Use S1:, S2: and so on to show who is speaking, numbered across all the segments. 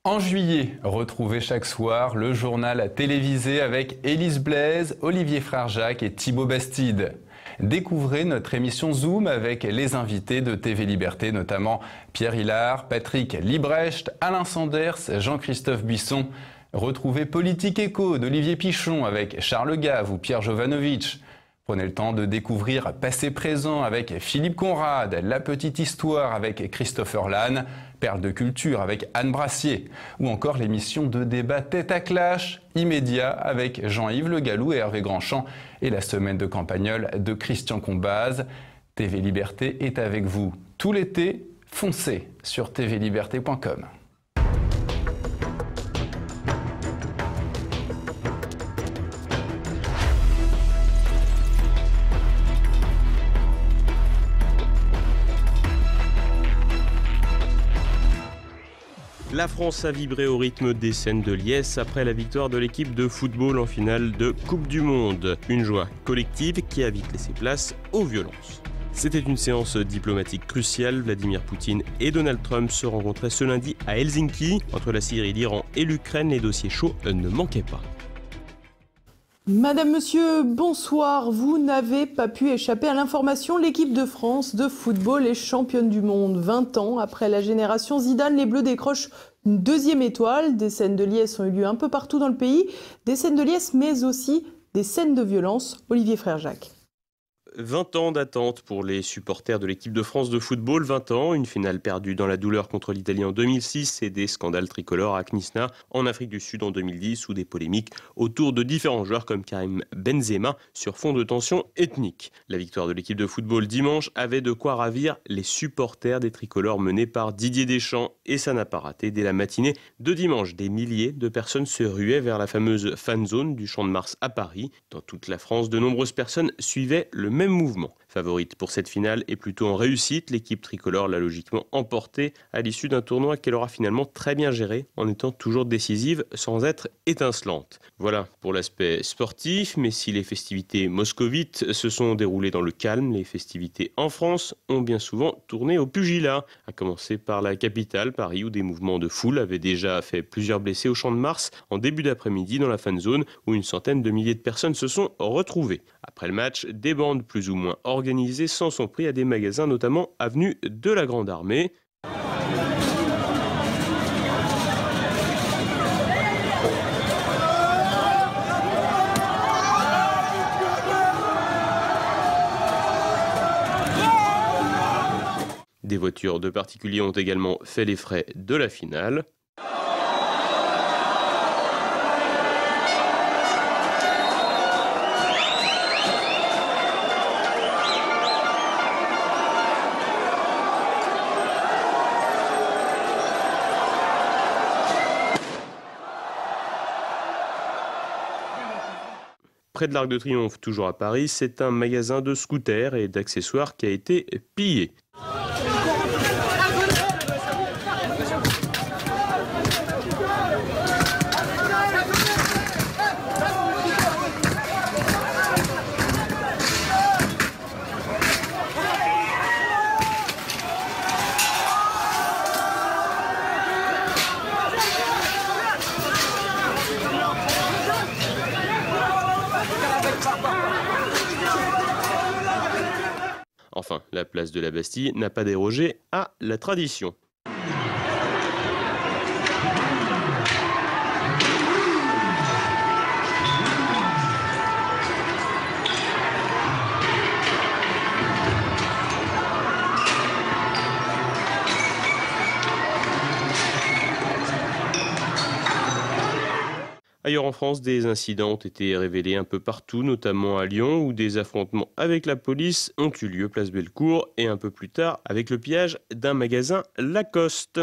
S1: En juillet, retrouvez chaque soir le journal télévisé avec Élise Blaise, Olivier Frère-Jacques et Thibaut Bastide. Découvrez notre émission Zoom avec les invités de TV Liberté, notamment Pierre Hilard, Patrick Liebrecht, Alain Sanders, Jean-Christophe Buisson. Retrouvez Politique Éco d'Olivier Pichon avec Charles Gave ou Pierre Jovanovic. Prenez le temps de découvrir Passé Présent avec Philippe Conrad, La Petite Histoire avec Christopher Lannes, Perles de Culture avec Anne Brassier, ou encore l'émission de débat Tête à Clash, Immédiat avec Jean-Yves Le Gallou et Hervé Grandchamp, et la semaine de Campagnole de Christian Combaz. TV Liberté est avec vous tout l'été. Foncez sur tvliberté.com.
S2: La France a vibré au rythme des scènes de liesse après la victoire de l'équipe de football en finale de Coupe du Monde. Une joie collective qui a vite laissé place aux violences. C'était une séance diplomatique cruciale. Vladimir Poutine et Donald Trump se rencontraient ce lundi à Helsinki. Entre la Syrie, l'Iran et l'Ukraine, les dossiers chauds ne manquaient pas.
S3: Madame, monsieur, bonsoir. Vous n'avez pas pu échapper à l'information. L'équipe de France de football est championne du monde. 20 ans après la génération Zidane, les Bleus décrochent une deuxième étoile. Des scènes de liesse ont eu lieu un peu partout dans le pays. Des scènes de liesse, mais aussi des scènes de violence. Olivier Frère-Jacques.
S2: 20 ans d'attente pour les supporters de l'équipe de France de football. 20 ans, une finale perdue dans la douleur contre l'Italie en 2006 et des scandales tricolores à Knysna en Afrique du Sud en 2010 ou des polémiques autour de différents joueurs comme Karim Benzema sur fond de tensions ethniques. La victoire de l'équipe de football dimanche avait de quoi ravir les supporters des tricolores menés par Didier Deschamps et ça n'a pas raté. Dès la matinée de dimanche, des milliers de personnes se ruaient vers la fameuse fan zone du Champ de Mars à Paris. Dans toute la France, de nombreuses personnes suivaient le même mouvement. Favorite pour cette finale et plutôt en réussite, l'équipe tricolore l'a logiquement emportée à l'issue d'un tournoi qu'elle aura finalement très bien géré en étant toujours décisive sans être étincelante. Voilà pour l'aspect sportif, mais si les festivités moscovites se sont déroulées dans le calme, les festivités en France ont bien souvent tourné au pugilat, à commencer par la capitale, Paris, où des mouvements de foule avaient déjà fait plusieurs blessés au Champ de Mars en début d'après-midi dans la fan zone où une centaine de milliers de personnes se sont retrouvées. Après le match, des bandes plus ou moins organisées s'en sont pris à des magasins, notamment avenue de la Grande Armée. Des voitures de particuliers ont également fait les frais de la finale. Près de l'Arc de Triomphe, toujours à Paris, c'est un magasin de scooters et d'accessoires qui a été pillé. Enfin, la place de la Bastille n'a pas dérogé à la tradition. Ailleurs en France, des incidents ont été révélés un peu partout, notamment à Lyon, où des affrontements avec la police ont eu lieu place Bellecour et un peu plus tard avec le pillage d'un magasin Lacoste.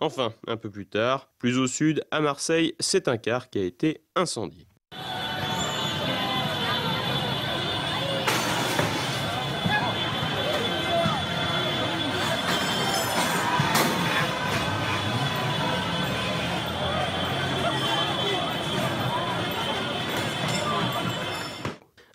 S2: Enfin, un peu plus tard, plus au sud, à Marseille, c'est un car qui a été incendié.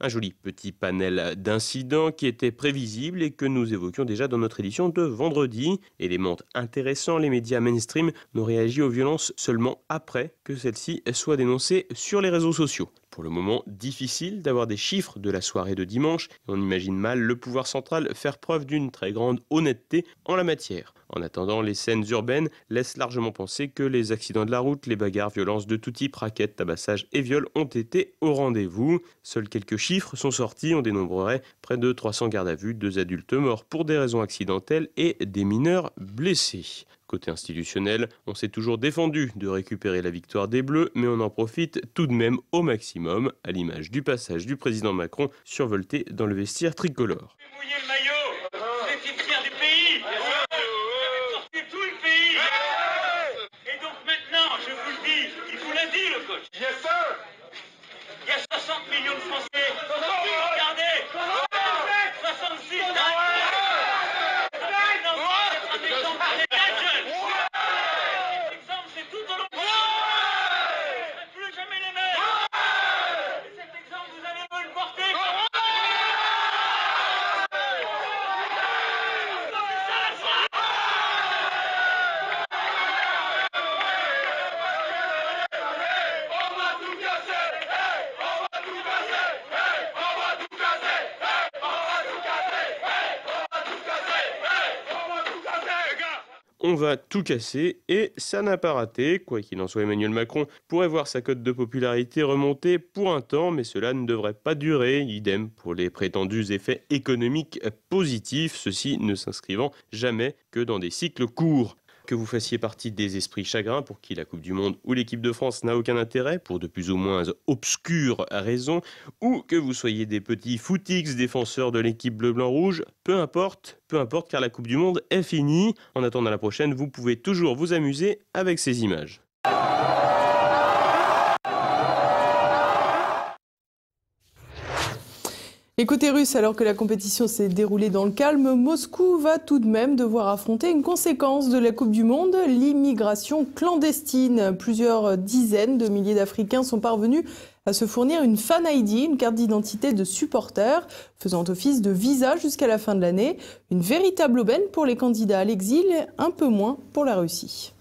S2: Un joli petit panel d'incidents qui étaient prévisibles et que nous évoquions déjà dans notre édition de vendredi. Élément intéressant, les médias mainstream n'ont réagi aux violences seulement après que celles-ci soient dénoncées sur les réseaux sociaux. Pour le moment, difficile d'avoir des chiffres de la soirée de dimanche et on imagine mal le pouvoir central faire preuve d'une très grande honnêteté en la matière. En attendant, les scènes urbaines laissent largement penser que les accidents de la route, les bagarres, violences de tout type, raquettes, tabassage et viols ont été au rendez-vous. Seuls quelques chiffres sont sortis, on dénombrerait près de 300 gardes à vue, 2 adultes morts pour des raisons accidentelles et des mineurs blessés. Côté institutionnel, on s'est toujours défendu de récupérer la victoire des Bleus, mais on en profite tout de même au maximum, à l'image du passage du président Macron survolté dans le vestiaire tricolore.
S4: Mouillez le maillot, c'est une fière du pays, portez tout le pays. Et donc maintenant, je vous le dis, il vous l'a dit le coach. Il y a 60 millions de Français. Regardez, 66.
S2: On va tout casser et ça n'a pas raté. Quoi qu'il en soit, Emmanuel Macron pourrait voir sa cote de popularité remonter pour un temps, mais cela ne devrait pas durer. Idem pour les prétendus effets économiques positifs, ceux-ci ne s'inscrivant jamais que dans des cycles courts. Que vous fassiez partie des esprits chagrins pour qui la Coupe du Monde ou l'équipe de France n'a aucun intérêt, pour de plus ou moins obscures raisons, ou que vous soyez des petits footix défenseurs de l'équipe bleu-blanc-rouge, peu importe car la Coupe du Monde est finie. En attendant la prochaine, vous pouvez toujours vous amuser avec ces images.
S3: Et côté russe, alors que la compétition s'est déroulée dans le calme, Moscou va tout de même devoir affronter une conséquence de la Coupe du Monde, l'immigration clandestine. Plusieurs dizaines de milliers d'Africains sont parvenus à se fournir une Fan ID, une carte d'identité de supporter, faisant office de visa jusqu'à la fin de l'année. Une véritable aubaine pour les candidats à l'exil, un peu moins pour la Russie.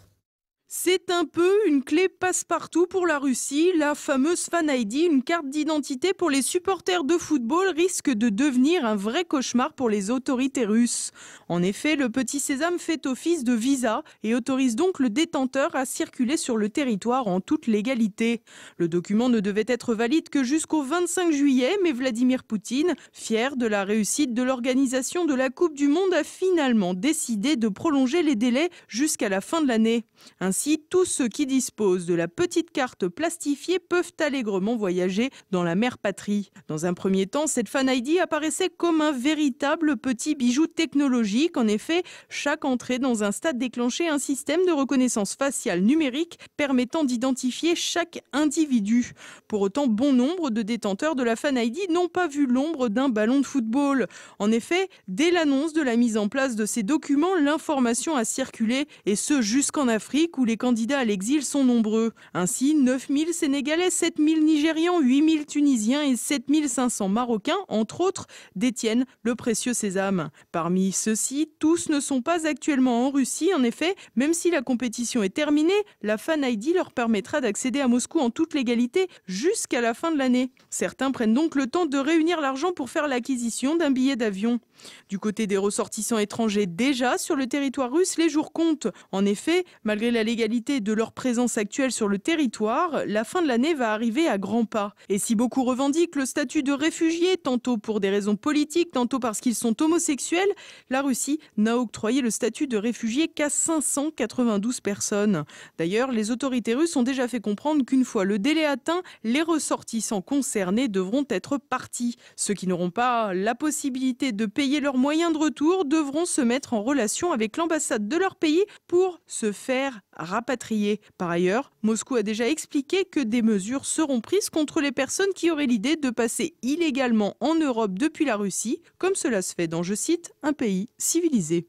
S3: C'est un peu une clé passe-partout pour la Russie. La fameuse Fan ID, une carte d'identité pour les supporters de football, risque de devenir un vrai cauchemar pour les autorités russes. En effet, le petit sésame fait office de visa et autorise donc le détenteur à circuler sur le territoire en toute légalité. Le document ne devait être valide que jusqu'au 25 juillet, mais Vladimir Poutine, fier de la réussite de l'organisation de la Coupe du Monde, a finalement décidé de prolonger les délais jusqu'à la fin de l'année. Ainsi, tous ceux qui disposent de la petite carte plastifiée peuvent allègrement voyager dans la mère patrie. Dans un premier temps, cette Fan ID apparaissait comme un véritable petit bijou technologique. En effet, chaque entrée dans un stade déclenchait un système de reconnaissance faciale numérique permettant d'identifier chaque individu. Pour autant, bon nombre de détenteurs de la Fan ID n'ont pas vu l'ombre d'un ballon de football. En effet, dès l'annonce de la mise en place de ces documents, l'information a circulé, et ce jusqu'en Afrique, où les candidats à l'exil sont nombreux. Ainsi, 9000 Sénégalais, 7000 Nigérians, 8000 Tunisiens et 7500 Marocains, entre autres, détiennent le précieux sésame. Parmi ceux-ci, tous ne sont pas actuellement en Russie. En effet, même si la compétition est terminée, la Fan ID leur permettra d'accéder à Moscou en toute légalité jusqu'à la fin de l'année. Certains prennent donc le temps de réunir l'argent pour faire l'acquisition d'un billet d'avion. Du côté des ressortissants étrangers déjà sur le territoire russe, les jours comptent. En effet, malgré la légalité de leur présence actuelle sur le territoire, la fin de l'année va arriver à grands pas. Et si beaucoup revendiquent le statut de réfugiés, tantôt pour des raisons politiques, tantôt parce qu'ils sont homosexuels, la Russie n'a octroyé le statut de réfugié qu'à 592 personnes. D'ailleurs, les autorités russes ont déjà fait comprendre qu'une fois le délai atteint, les ressortissants concernés devront être partis. Ceux qui n'auront pas la possibilité de payer leurs moyens de retour devront se mettre en relation avec l'ambassade de leur pays pour se faire rapatrier. Par ailleurs, Moscou a déjà expliqué que des mesures seront prises contre les personnes qui auraient l'idée de passer illégalement en Europe depuis la Russie, comme cela se fait dans, je cite, un pays civilisé.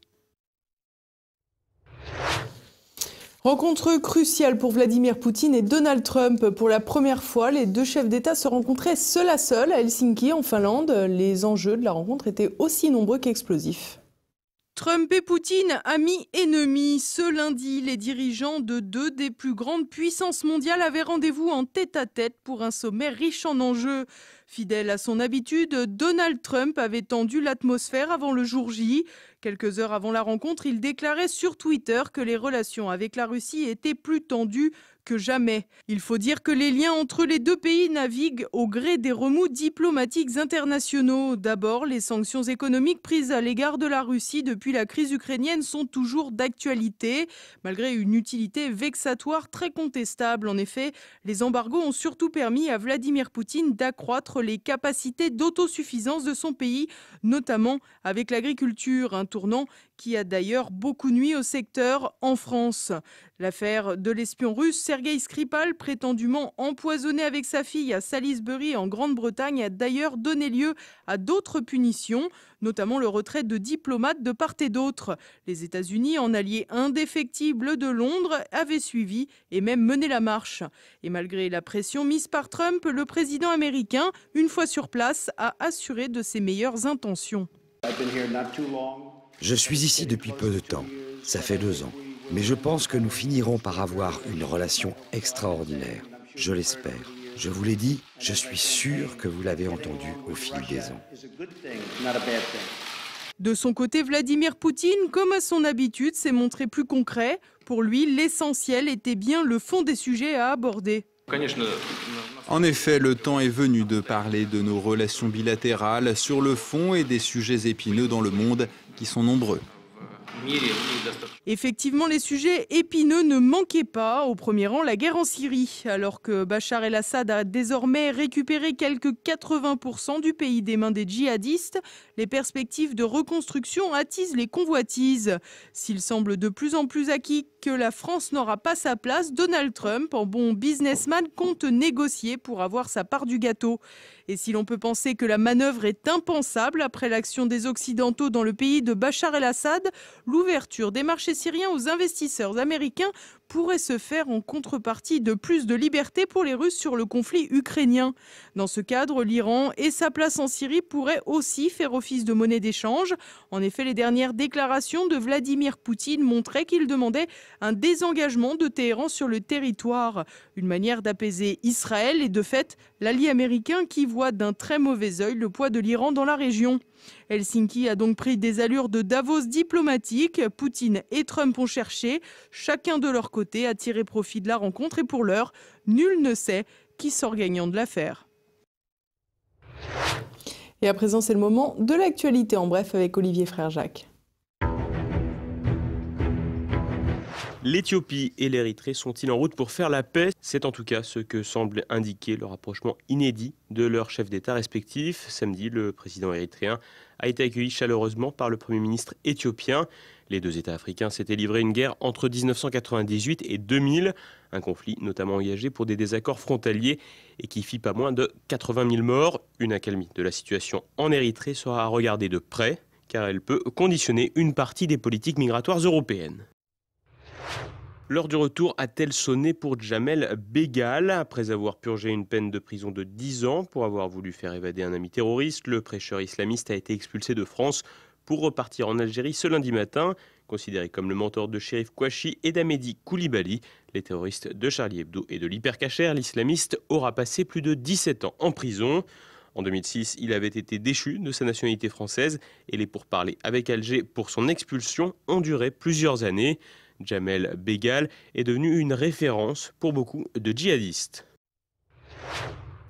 S3: Rencontre cruciale pour Vladimir Poutine et Donald Trump. Pour la première fois, les deux chefs d'État se rencontraient seul à seul à Helsinki, en Finlande. Les enjeux de la rencontre étaient aussi nombreux qu'explosifs. Trump et Poutine, amis, ennemis. Ce lundi, les dirigeants de deux des plus grandes puissances mondiales avaient rendez-vous en tête-à-tête pour un sommet riche en enjeux. Fidèle à son habitude, Donald Trump avait tendu l'atmosphère avant le jour J. Quelques heures avant la rencontre, il déclarait sur Twitter que les relations avec la Russie étaient plus tendues que jamais. Il faut dire que les liens entre les deux pays naviguent au gré des remous diplomatiques internationaux. D'abord, les sanctions économiques prises à l'égard de la Russie depuis la crise ukrainienne sont toujours d'actualité, malgré une utilité vexatoire très contestable. En effet, les embargos ont surtout permis à Vladimir Poutine d'accroître les capacités d'autosuffisance de son pays, notamment avec l'agriculture, un tournant qui a d'ailleurs beaucoup nui au secteur en France. L'affaire de l'espion russe Sergueï Skripal, prétendument empoisonné avec sa fille à Salisbury en Grande-Bretagne, a d'ailleurs donné lieu à d'autres punitions, notamment le retrait de diplomates de part et d'autre. Les États-Unis, en allié indéfectible de Londres, avaient suivi et même mené la marche. Et malgré la pression mise par Trump, le président américain, une fois sur place, a assuré de ses meilleures intentions.
S5: Je suis ici depuis peu de temps, ça fait 2 ans. Mais je pense que nous finirons par avoir une relation extraordinaire. Je l'espère. Je vous l'ai dit, je suis sûr que vous l'avez entendu au fil des ans.
S3: De son côté, Vladimir Poutine, comme à son habitude, s'est montré plus concret. Pour lui, l'essentiel était bien le fond des sujets à aborder.
S1: En effet, le temps est venu de parler de nos relations bilatérales sur le fond et des sujets épineux dans le monde qui sont nombreux.
S3: Effectivement, les sujets épineux ne manquaient pas. Au premier rang, la guerre en Syrie. Alors que Bachar el-Assad a désormais récupéré quelques 80% du pays des mains des djihadistes, les perspectives de reconstruction attisent les convoitises. S'il semble de plus en plus acquis que la France n'aura pas sa place, Donald Trump, en bon businessman, compte négocier pour avoir sa part du gâteau. Et si l'on peut penser que la manœuvre est impensable après l'action des Occidentaux dans le pays de Bachar el-Assad, l'ouverture des marchés syriens aux investisseurs américains pourrait se faire en contrepartie de plus de liberté pour les Russes sur le conflit ukrainien. Dans ce cadre, l'Iran et sa place en Syrie pourraient aussi faire office de monnaie d'échange. En effet, les dernières déclarations de Vladimir Poutine montraient qu'il demandait un désengagement de Téhéran sur le territoire. Une manière d'apaiser Israël et de fait l'allié américain qui voit d'un très mauvais œil le poids de l'Iran dans la région. Helsinki a donc pris des allures de Davos diplomatique. Poutine et Trump ont cherché, chacun de leur côté, à tirer profit de la rencontre. Et pour l'heure, nul ne sait qui sort gagnant de l'affaire. Et à présent, c'est le moment de l'actualité en bref avec Olivier Frère-Jacques.
S2: L'Éthiopie et l'Érythrée sont-ils en route pour faire la paix? C'est en tout cas ce que semble indiquer le rapprochement inédit de leurs chefs d'État respectifs. Samedi, le président érythréen a été accueilli chaleureusement par le Premier ministre éthiopien. Les deux États africains s'étaient livrés une guerre entre 1998 et 2000, un conflit notamment engagé pour des désaccords frontaliers et qui fit pas moins de 80 000 morts. Une accalmie de la situation en Érythrée sera à regarder de près, car elle peut conditionner une partie des politiques migratoires européennes. L'heure du retour a-t-elle sonné pour Djamel Begal? Après avoir purgé une peine de prison de 10 ans pour avoir voulu faire évader un ami terroriste, le prêcheur islamiste a été expulsé de France pour repartir en Algérie ce lundi matin. Considéré comme le mentor de Chérif Kouachi et d'Amedi Koulibaly, les terroristes de Charlie Hebdo et de l'Hypercacher, l'islamiste aura passé plus de 17 ans en prison. En 2006, il avait été déchu de sa nationalité française et les pourparlers avec Alger pour son expulsion ont duré plusieurs années. Djamel Begal est devenu une référence pour beaucoup de djihadistes.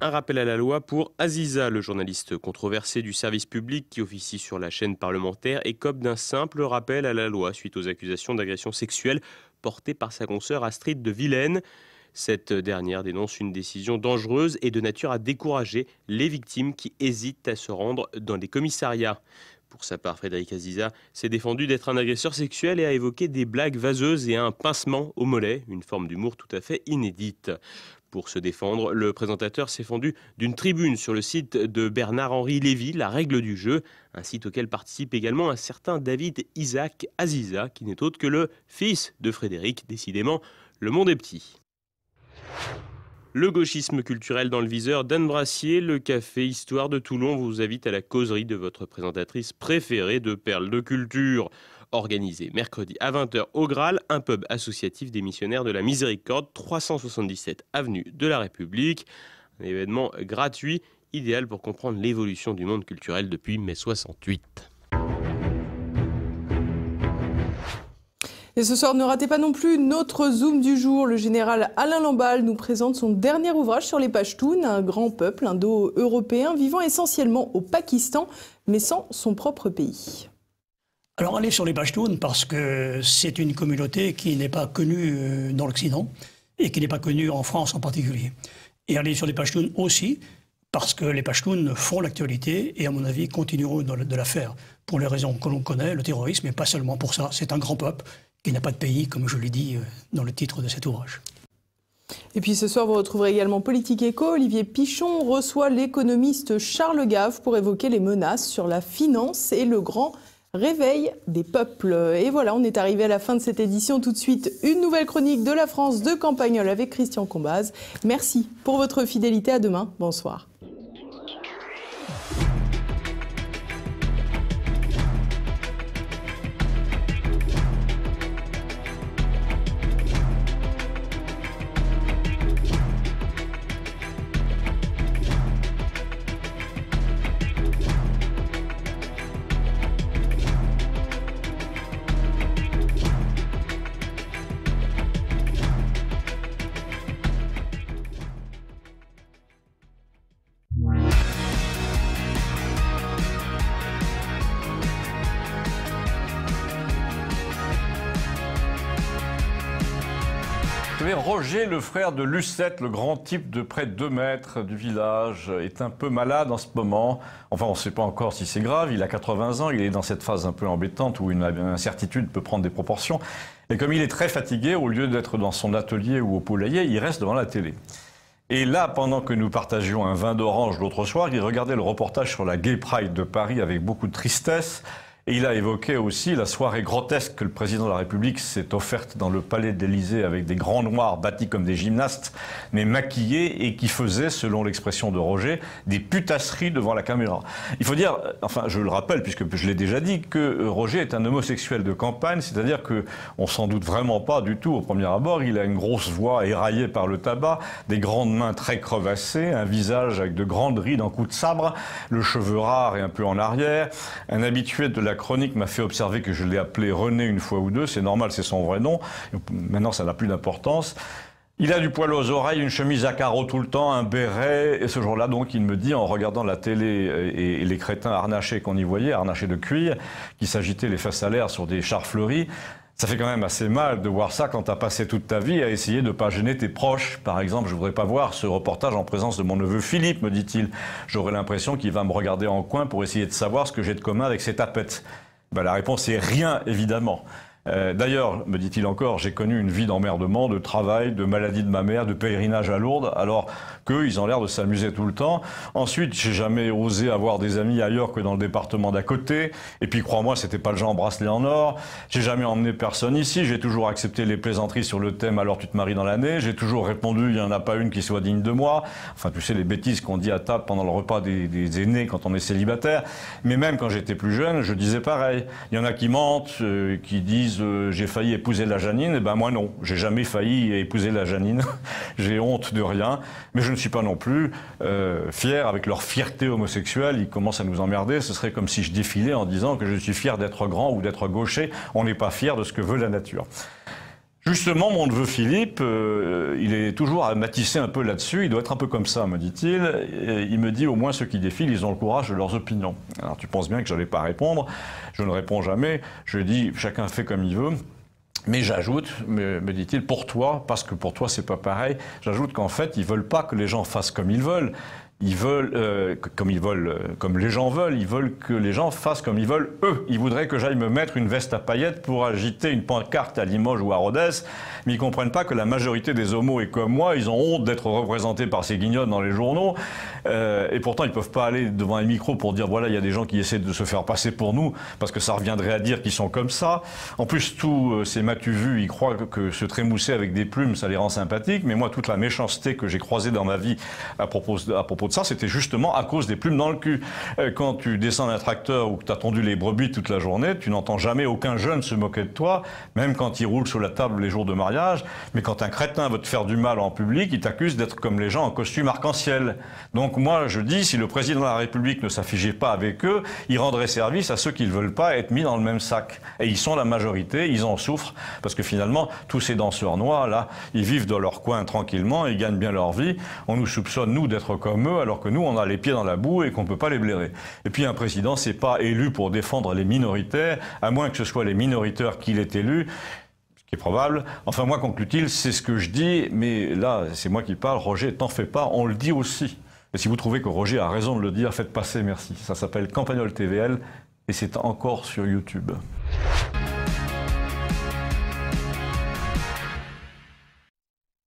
S2: Un rappel à la loi pour Aziza, le journaliste controversé du service public qui officie sur la chaîne parlementaire, écope d'un simple rappel à la loi suite aux accusations d'agression sexuelle portées par sa consoeur Astrid de Vilaine. Cette dernière dénonce une décision dangereuse et de nature à décourager les victimes qui hésitent à se rendre dans des commissariats. Pour sa part, Frédéric Aziza s'est défendu d'être un agresseur sexuel et a évoqué des blagues vaseuses et un pincement au mollet, une forme d'humour tout à fait inédite. Pour se défendre, le présentateur s'est fendu d'une tribune sur le site de Bernard-Henri Lévy, La Règle du jeu, un site auquel participe également un certain David Isaac Aziza, qui n'est autre que le fils de Frédéric. Décidément, le monde est petit. Le gauchisme culturel dans le viseur d'Anne Brassier, le café Histoire de Toulon vous invite à la causerie de votre présentatrice préférée de Perles de Culture. Organisé mercredi à 20h au Graal, un pub associatif des missionnaires de la Miséricorde, 377 avenue de la République. Un événement gratuit, idéal pour comprendre l'évolution du monde culturel depuis mai 68.
S3: Et ce soir, ne ratez pas non plus notre Zoom du jour. Le général Alain Lamballe nous présente son dernier ouvrage sur les Pashtuns, un grand peuple indo-européen vivant essentiellement au Pakistan, mais sans son propre pays.
S6: Alors, aller sur les Pashtuns parce que c'est une communauté qui n'est pas connue dans l'Occident et qui n'est pas connue en France en particulier. Et aller sur les Pashtuns aussi parce que les Pashtuns font l'actualité et, à mon avis, continueront de la faire pour les raisons que l'on connaît, le terrorisme, mais pas seulement pour ça. C'est un grand peuple qui n'a pas de pays, comme je l'ai dit dans le titre de cet ouvrage.
S3: Et puis ce soir, vous retrouverez également Politique Éco. Olivier Pichon reçoit l'économiste Charles Gave pour évoquer les menaces sur la finance et le grand réveil des peuples. Et voilà, on est arrivé à la fin de cette édition. Tout de suite, une nouvelle chronique de la France de Campagnol avec Christian Combaz. Merci pour votre fidélité. À demain. Bonsoir.
S7: Roger, le frère de Lucette, le grand type de près de 2 mètres du village, est un peu malade en ce moment. Enfin, on ne sait pas encore si c'est grave. Il a 80 ans, il est dans cette phase un peu embêtante où une incertitude peut prendre des proportions. Et comme il est très fatigué, au lieu d'être dans son atelier ou au poulailler, il reste devant la télé. Et là, pendant que nous partagions un vin d'orange l'autre soir, il regardait le reportage sur la Gay Pride de Paris avec beaucoup de tristesse. Et il a évoqué aussi la soirée grotesque que le président de la République s'est offerte dans le palais de l'Élysée avec des grands noirs bâtis comme des gymnastes, mais maquillés et qui faisaient, selon l'expression de Roger, des putasseries devant la caméra. Il faut dire, enfin je le rappelle puisque je l'ai déjà dit, que Roger est un homosexuel de campagne, c'est-à-dire qu'on s'en doute vraiment pas du tout au premier abord. Il a une grosse voix éraillée par le tabac, des grandes mains très crevassées, un visage avec de grandes rides en coups de sabre, le cheveu rare et un peu en arrière, un habitué de la chronique m'a fait observer que je l'ai appelé René une fois ou deux, c'est normal, c'est son vrai nom, maintenant ça n'a plus d'importance. Il a du poil aux oreilles, une chemise à carreaux tout le temps, un béret, et ce jour-là donc il me dit, en regardant la télé et les crétins harnachés qu'on y voyait, harnachés de cuir, qui s'agitaient les fesses à l'air sur des chars fleuris, ça fait quand même assez mal de voir ça quand t'as passé toute ta vie à essayer de pas gêner tes proches. Par exemple, je voudrais pas voir ce reportage en présence de mon neveu Philippe, me dit-il. J'aurais l'impression qu'il va me regarder en coin pour essayer de savoir ce que j'ai de commun avec ses tapettes. Ben, la réponse est rien, évidemment. D'ailleurs, me dit-il encore, j'ai connu une vie d'emmerdement, de travail, de maladie de ma mère, de pèlerinage à Lourdes, alors qu'eux, ils ont l'air de s'amuser tout le temps. Ensuite, j'ai jamais osé avoir des amis ailleurs que dans le département d'à côté. Et puis, crois-moi, c'était pas le genre bracelet en or. J'ai jamais emmené personne ici. J'ai toujours accepté les plaisanteries sur le thème « Alors tu te maries dans l'année ». J'ai toujours répondu « Il y en a pas une qui soit digne de moi ». Enfin, tu sais, les bêtises qu'on dit à table pendant le repas des aînés quand on est célibataire. Mais même quand j'étais plus jeune, je disais pareil. Il y en a qui mentent, qui disent j'ai failli épouser la Janine, et ben moi non, j'ai jamais failli épouser la Janine, j'ai honte de rien, mais je ne suis pas non plus fier avec leur fierté homosexuelle, ils commencent à nous emmerder, ce serait comme si je défilais en disant que je suis fier d'être grand ou d'être gaucher, on n'est pas fier de ce que veut la nature. Justement, mon neveu Philippe, il est toujours à matisser un peu là-dessus, il doit être un peu comme ça, me dit-il. Il me dit, au moins ceux qui défilent, ils ont le courage de leurs opinions. Alors tu penses bien que je n'allais pas répondre, je ne réponds jamais, je dis, chacun fait comme il veut. Mais j'ajoute, me dit-il, pour toi, parce que pour toi c'est pas pareil, j'ajoute qu'en fait, ils veulent pas que les gens fassent comme ils veulent. Ils veulent, comme les gens veulent, ils veulent que les gens fassent comme ils veulent eux. Ils voudraient que j'aille me mettre une veste à paillettes pour agiter une pancarte à Limoges ou à Rodez, mais ils comprennent pas que la majorité des homos est comme moi, ils ont honte d'être représentés par ces guignols dans les journaux, et pourtant ils peuvent pas aller devant un micro pour dire voilà, il y a des gens qui essaient de se faire passer pour nous, parce que ça reviendrait à dire qu'ils sont comme ça. En plus, tous ces m'as-tu vu, ils croient que se trémousser avec des plumes, ça les rend sympathiques, mais moi, toute la méchanceté que j'ai croisée dans ma vie à propos de ça, c'était justement à cause des plumes dans le cul. Quand tu descends d'un tracteur ou que tu as tondu les brebis toute la journée, tu n'entends jamais aucun jeune se moquer de toi, même quand il roule sur la table les jours de mariage. Mais quand un crétin veut te faire du mal en public, il t'accuse d'être comme les gens en costume arc-en-ciel. Donc moi, je dis, si le président de la République ne s'affichait pas avec eux, il rendrait service à ceux qui ne veulent pas être mis dans le même sac. Et ils sont la majorité, ils en souffrent, parce que finalement, tous ces danseurs noirs, là, ils vivent dans leur coin tranquillement, ils gagnent bien leur vie. On nous soupçonne, nous, d'être comme eux, alors que nous, on a les pieds dans la boue et qu'on ne peut pas les blairer. Et puis un président, c'est pas élu pour défendre les minoritaires, à moins que ce soit les minoritaires qui l'aient élu, ce qui est probable. Enfin, moi, conclut-il, c'est ce que je dis, mais là, c'est moi qui parle. Roger, t'en fais pas, on le dit aussi. Et si vous trouvez que Roger a raison de le dire, faites passer, merci. Ça s'appelle Campagnol TVL et c'est encore sur YouTube.